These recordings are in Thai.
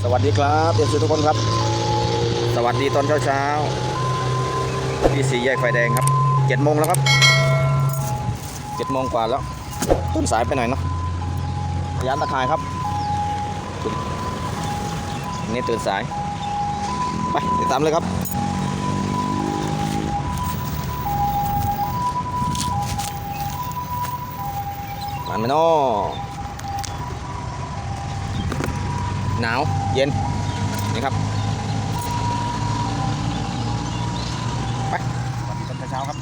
สวัสดีครับเอฟซีทุกคนครับสวัสดีตอนเช้าที่สี่แยกไฟแดงครับ7 โมงแล้วครับ7 โมงกว่าแล้วตื่นสายไปหน่อยเนาะยานตะข่ายครับนี่ตื่นสายไปติดตามเลยครับมาไหมน้อหนาวเย็นนี่ครับไปสวัสดีตอนเช้าครับ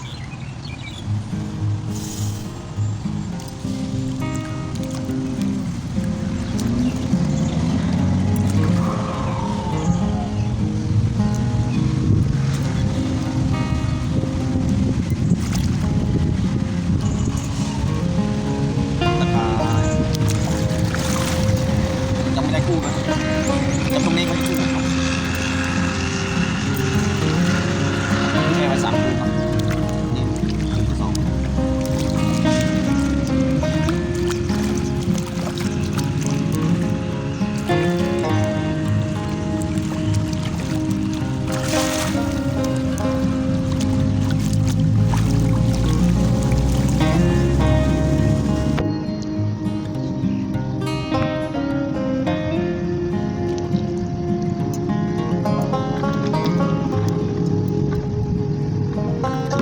ยังไม่ได้กู้เลยแต่ตรงนี้เขากู้ครับแค่ไว้3 คู่ครับนี่คู่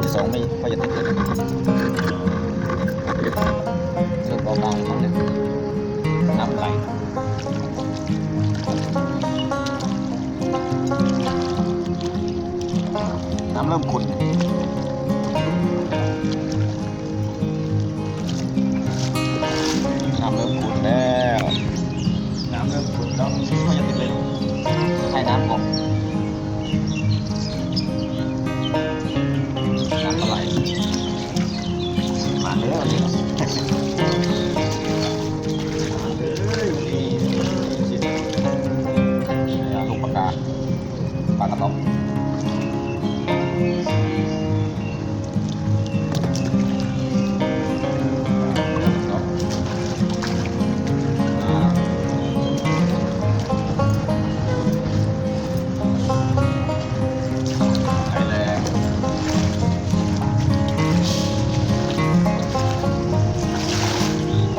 ที่ 2ไม่ค่อยจะติดเลยเรื่องเบาๆครับเนี่ยน้ำไหลน้ำเริ่มขุ่นน้ำเริ่มขุ่นแล้วน้ำเริ่มขุ่นแล้วไม่ค่อยจะติดเลยให้น้ำออกน้ำไหลมาเลยวันนี้ลูกปลากระต๊อบ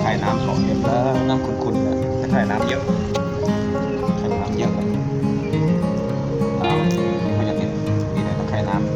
ใส่น้ำสองเยอะแล้วน้ำขุ่นๆเนี่ยใส่น้ำเยอะใส่น้ำเยอะเลยไม่จะติดนี่เลยต้องใส่น้ำเลย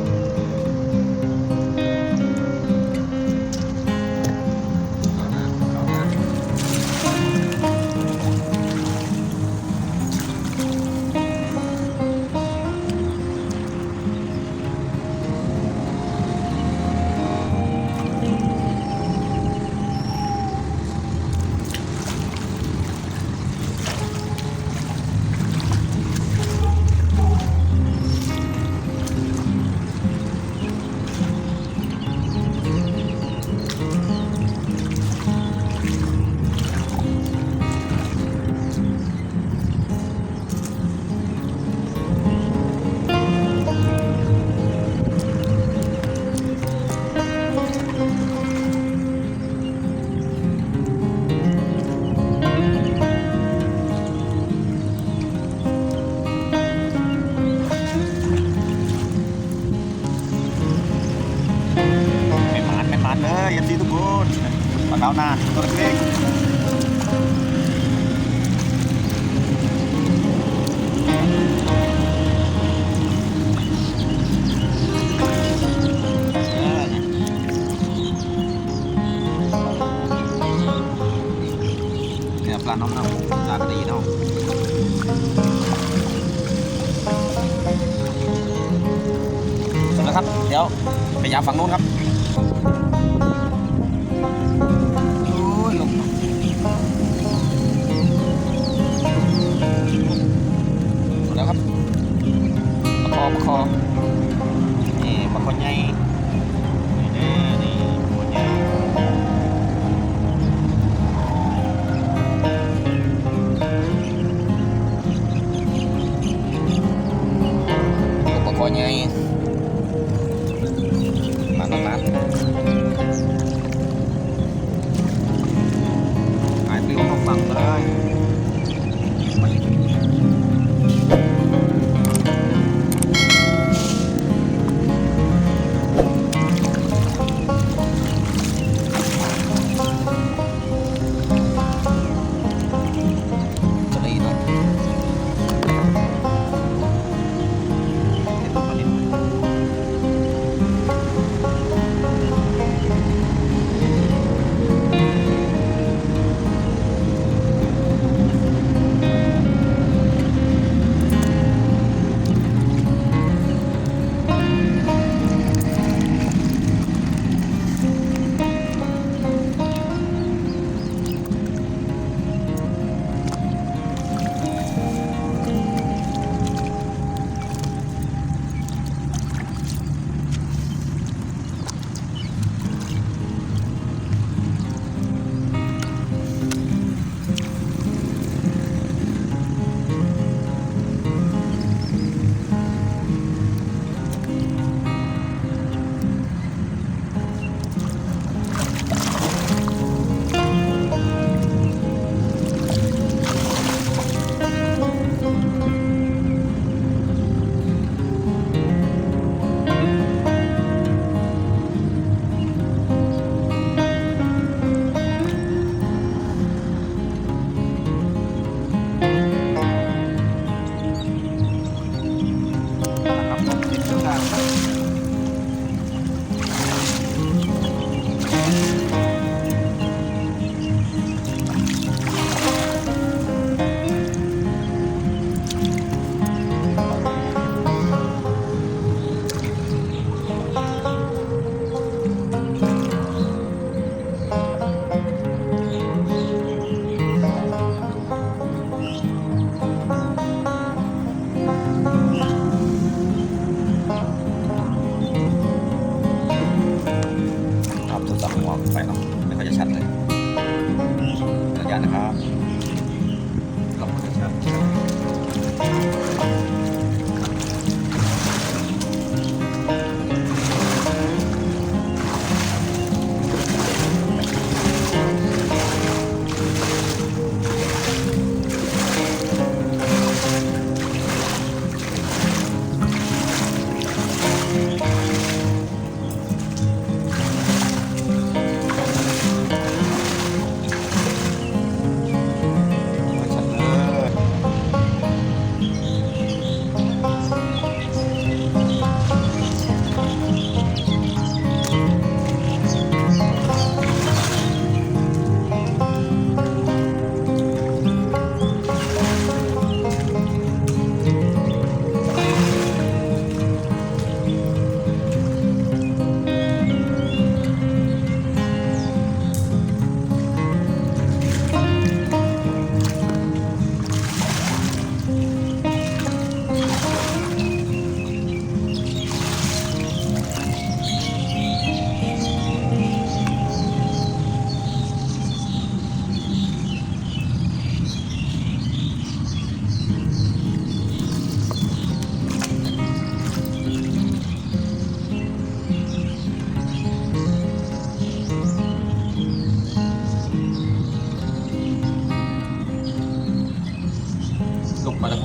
ยันดีทุกคนปลาเก๋าหน้าตัวเล็กเนี่ยปลาน้องน้ำปลากระดีน้องสุดแล้วครับเดี๋ยวไปยามฝั่งโน้นครับแล้วครับประคอนี่ประคอใหญ่นี่ประคอใหญ่ประคอใหญ่มา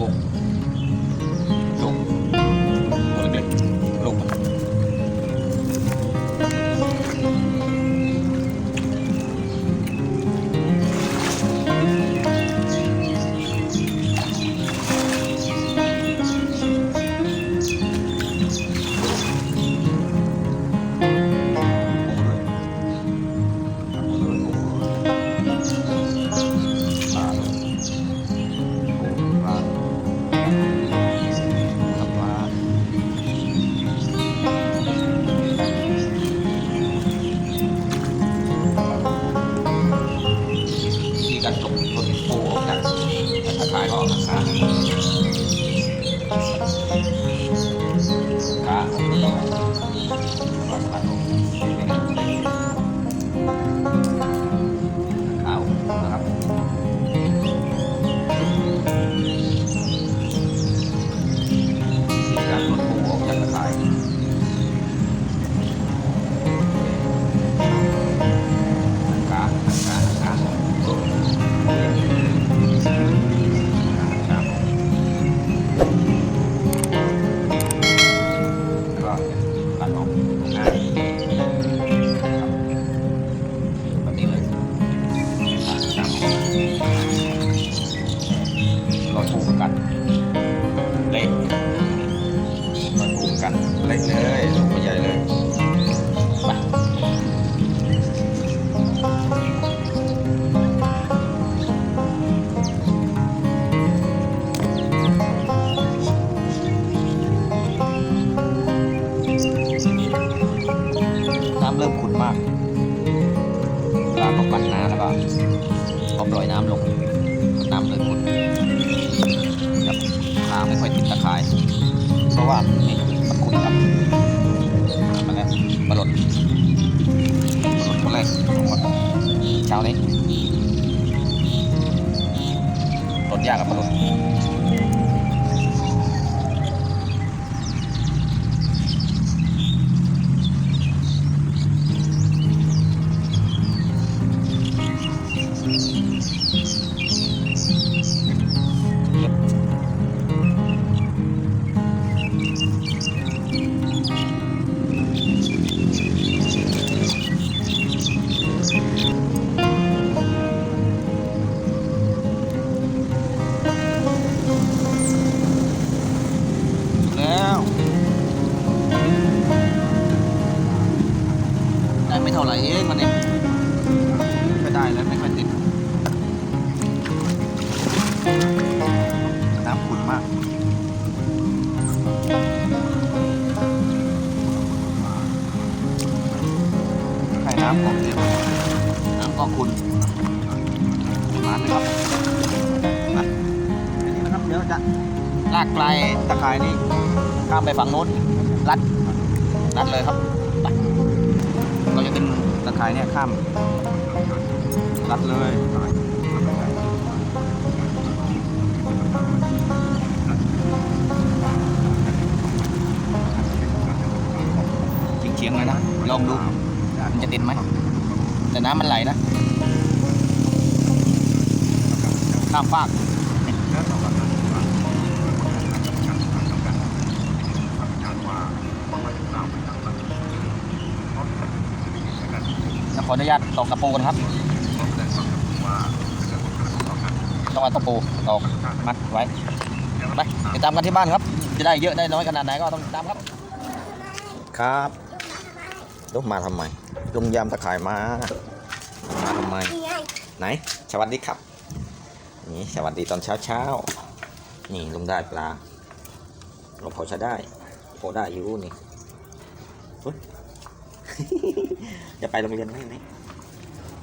กุ้งลูกตัวเล็กๆลูกการตกต้นปูออกจากตะข่ายก็ออกขาขาขาวนะครับการตกปูออกจากตะข่ายตัดออกง่ายแบบนี้เลยเราถูกกันเละเราถูกกันเละเลยลูกใหญ่เลยไปน้ำเริ่มขุ่นมากปลาก็ปั่นน้ำแล้วก็เอาปล่อยน้ำลงน้ำเริ่มขุ่นครับปลาไม่ค่อยติดตะข่ายเพราะว่านี่มันขุ่นครับมาแล้วปลาหลดตัวแรกของวันเช้านี้หลดยากกับปลาหลดไม่เท่าไหร่เองมันเองไม่ได้แล้วไม่ค่อยติดน้ำขุ่นมากให้น้ำของเดียวน้ำก็ขุ่นมาเลยครับมาอันนี้นะครับเดี๋ยวจะลากปลายตะข่ายนี้ข้ามไปฝั่งโน้นรัดเลยครับเราจะดึงตะข่ายเนี่ยข้ามรัดเลยเฉียงๆเลยนะลองดูมันจะติดไหมแต่น้ำมันไหลนะข้ามฟากขออนุญาตตอกตะปูกันครับต้องเอาตะปูตอกมัดไว้ไปติดตามกันที่บ้านครับจะได้เยอะได้น้อยขนาดไหนก็ต้องติดตามครับครับลุกมาทำไมลุงยำตะข่ายมาทำไมไหนสวัสดีครับนี่สวัสดีตอนเช้านี่ลุงได้ปลาเราพอจะได้อยู่นี่จะไปโรงเรียนไหม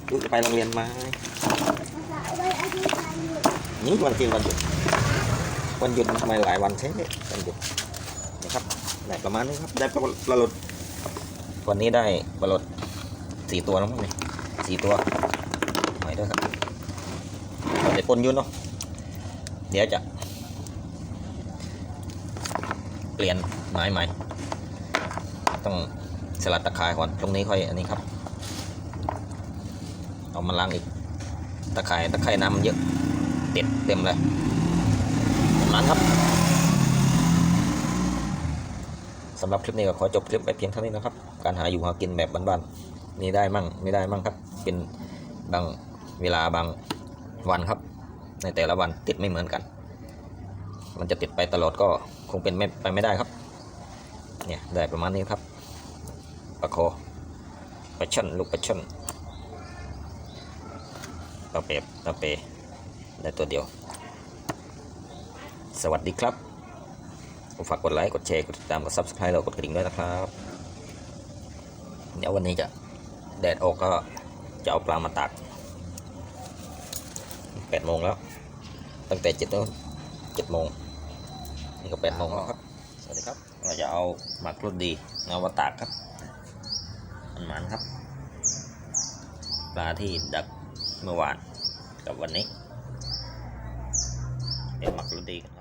ลูกจะไปโรงเรียนไหมนี่วันหยุดทำไมหลายวันใช่ไหมวันหยุดนะครับได้ประมาณนี้ครับได้ปลาหลดวันนี้ได้ปลาหลด4 ตัวแล้วมั้งเนี่ย4 ตัวหอยด้วยครับเดี๋ยวปนยุ่นเนาะเดี๋ยวจะเปลี่ยนไม้ใหม่ต้องสลัดตะข่ายก่อนตรงนี้ค่อยอันนี้ครับเอามาล้างอีกตะข่ายน้ำมันเยอะเต็มเลย มันครับสำหรับคลิปนี้ก็ขอจบคลิปไปเพียงเท่านี้นะครับการหาอยู่หากินแบบบ้านๆมีได้มั่งไม่ได้มั่งครับเป็นบางเวลาบางวันครับในแต่ละวันติดไม่เหมือนกันมันจะติดไปตลอดก็คงเป็นไปไม่ได้ครับเนี่ยได้ประมาณนี้ครับปลาโคปลาช่อนลูกปลาช่อนปลาเปได้ตัวเดียวสวัสดีครับฝากกดไลค์กดแชร์กดติดตามกด Subscribe แล้วกดกระดิ่งด้วยนะครับเดี๋ยววันนี้จะแดดออกก็จะเอาปลามาตาก8 โมงแล้วตั้งแต่7 โมงนี่ก็8 โมงแล้วครับสวัสดีครับเราจะเอาหมักรสดีเอามาตากครับมันครับปลาที่ดักเมื่อวานกับวันนี้เป็นหมักรสดีครับ